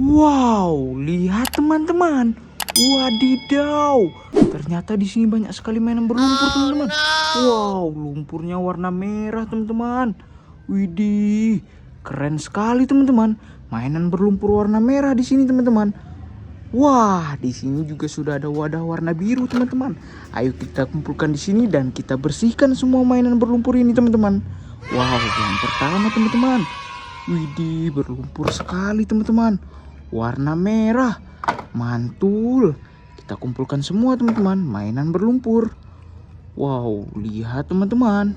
Wow, lihat teman-teman. Wadidaw. Ternyata di sini banyak sekali mainan berlumpur, teman-teman. Wow, lumpurnya warna merah, teman-teman. Widih, keren sekali, teman-teman. Mainan berlumpur warna merah di sini, teman-teman. Wah, di sini juga sudah ada wadah warna biru, teman-teman. Ayo kita kumpulkan di sini dan kita bersihkan semua mainan berlumpur ini, teman-teman. Wow, yang pertama, teman-teman. Widih, berlumpur sekali, teman-teman. Warna merah, mantul. Kita kumpulkan semua, teman-teman, mainan berlumpur. Wow, lihat, teman-teman.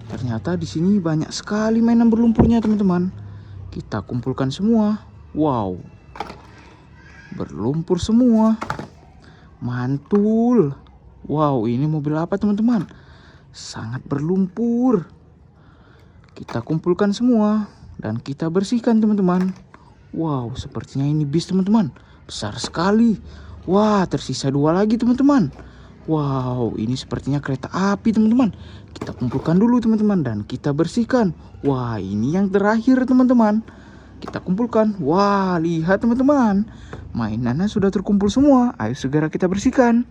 Ternyata di sini banyak sekali mainan berlumpurnya, teman-teman. Kita kumpulkan semua. Wow, berlumpur semua. Mantul. Wow, ini mobil apa, teman-teman? Sangat berlumpur. Kita kumpulkan semua dan kita bersihkan, teman-teman. Wow, sepertinya ini bis, teman-teman. Besar sekali. Wah, tersisa 2 lagi, teman-teman. Wow, ini sepertinya kereta api, teman-teman. Kita kumpulkan dulu, teman-teman, dan kita bersihkan. Wah, ini yang terakhir, teman-teman. Kita kumpulkan. Wah, lihat, teman-teman. Mainannya sudah terkumpul semua. Ayo segera kita bersihkan.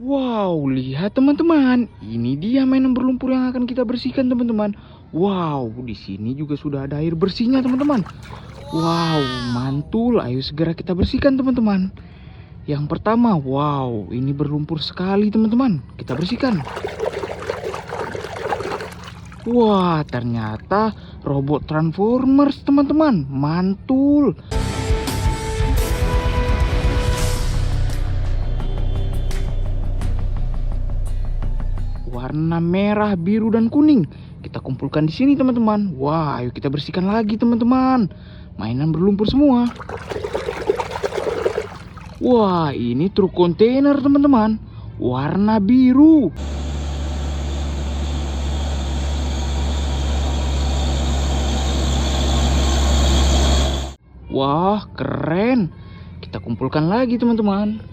Wow, lihat, teman-teman. Ini dia mainan berlumpur yang akan kita bersihkan, teman-teman. Wow, di sini juga sudah ada air bersihnya, teman-teman. Wow, mantul. Ayo segera kita bersihkan, teman-teman. Yang pertama, wow, ini berlumpur sekali, teman-teman. Kita bersihkan. Wah, ternyata robot Transformers, teman-teman. Mantul. Warna merah, biru, dan kuning. Kita kumpulkan di sini, teman-teman. Wah, ayo kita bersihkan lagi, teman-teman. Mainan berlumpur semua. Wah, ini truk kontainer, teman-teman. Warna biru. Wah, keren. Kita kumpulkan lagi, teman-teman.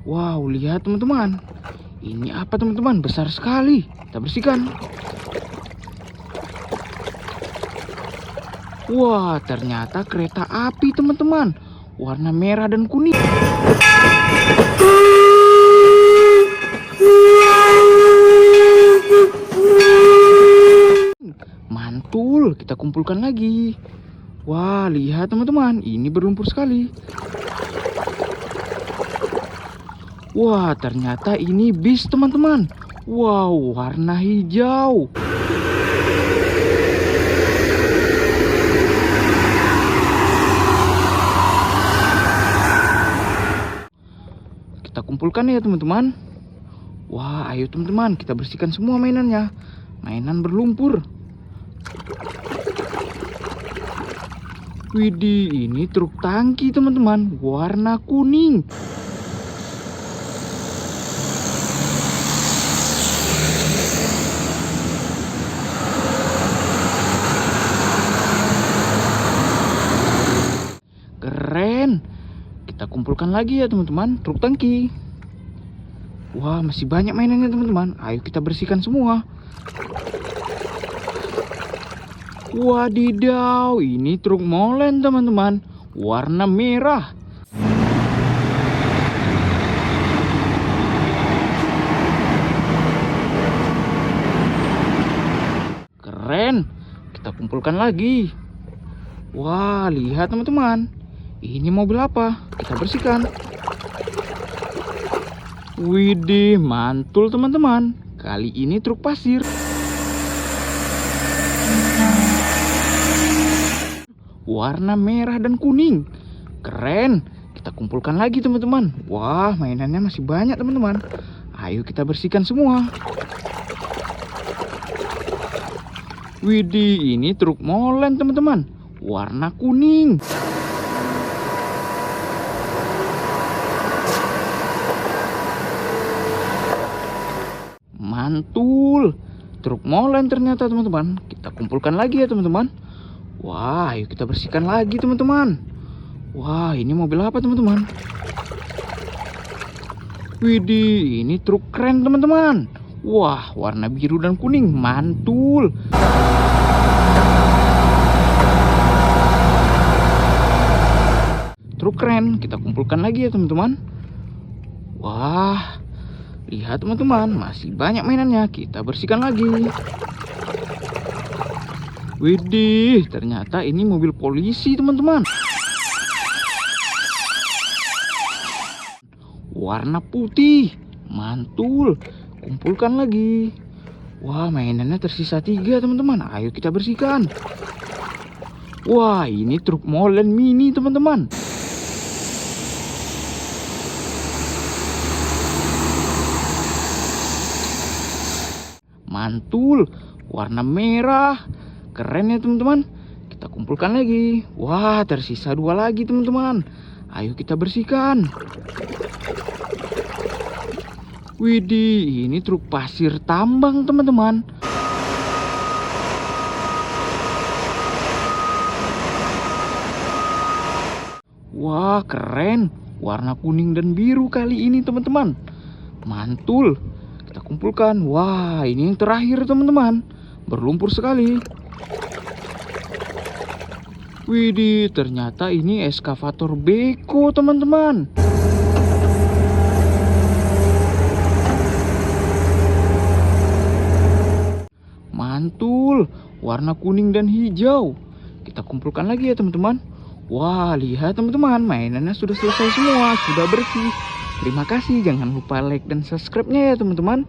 Wow, lihat, teman-teman. Ini apa, teman-teman? Besar sekali. Kita bersihkan. Wah, ternyata kereta api, teman-teman. Warna merah dan kuning. Mantul, kita kumpulkan lagi. Wah, lihat, teman-teman. Ini berlumpur sekali. Wah, ternyata ini bis, teman-teman. Wow, warna hijau. Kita kumpulkan ya, teman-teman. Wah, ayo, teman-teman, kita bersihkan semua mainannya. Mainan berlumpur. Widih, ini truk tangki, teman-teman. Warna kuning. Keren. Kita kumpulkan lagi ya, teman-teman, truk tangki. Wah, masih banyak mainannya, teman-teman. Ayo kita bersihkan semua. Wadidaw, ini truk molen, teman-teman. Warna merah. Keren. Kita kumpulkan lagi. Wah, lihat, teman-teman. Ini mobil apa? Kita bersihkan. Widih, mantul, teman-teman. Kali ini truk pasir. Warna merah dan kuning. Keren. Kita kumpulkan lagi, teman-teman. Wah, mainannya masih banyak, teman-teman. Ayo kita bersihkan semua. Widih, ini truk molen, teman-teman. Warna kuning. Mantul. Truk molen ternyata, teman-teman. Kita kumpulkan lagi ya, teman-teman. Wah, ayo kita bersihkan lagi, teman-teman. Wah, ini mobil apa, teman-teman? Widih, ini truk keren, teman-teman. Wah, warna biru dan kuning. Mantul. truk keren. Kita kumpulkan lagi ya teman-teman. Wah, lihat teman-teman, masih banyak mainannya. Kita bersihkan lagi. Widih, ternyata ini mobil polisi teman-teman. Warna putih, mantul. Kumpulkan lagi. Wah, mainannya tersisa 3 teman-teman. Ayo kita bersihkan. Wah, ini truk molen mini teman-teman. Mantul, warna merah. Keren ya teman-teman. Kita kumpulkan lagi. Wah, tersisa 2 lagi teman-teman. Ayo kita bersihkan. Widih, ini truk pasir tambang teman-teman. Wah, keren. Warna kuning dan biru kali ini teman-teman. Mantul. Kita kumpulkan. Wah, ini yang terakhir teman-teman. Berlumpur sekali. Widih, ternyata ini eskavator beko teman-teman. Mantul, warna kuning dan hijau. Kita kumpulkan lagi ya teman-teman. Wah, lihat teman-teman, mainannya sudah selesai semua, sudah bersih. Terima kasih, jangan lupa like dan subscribe-nya ya teman-teman.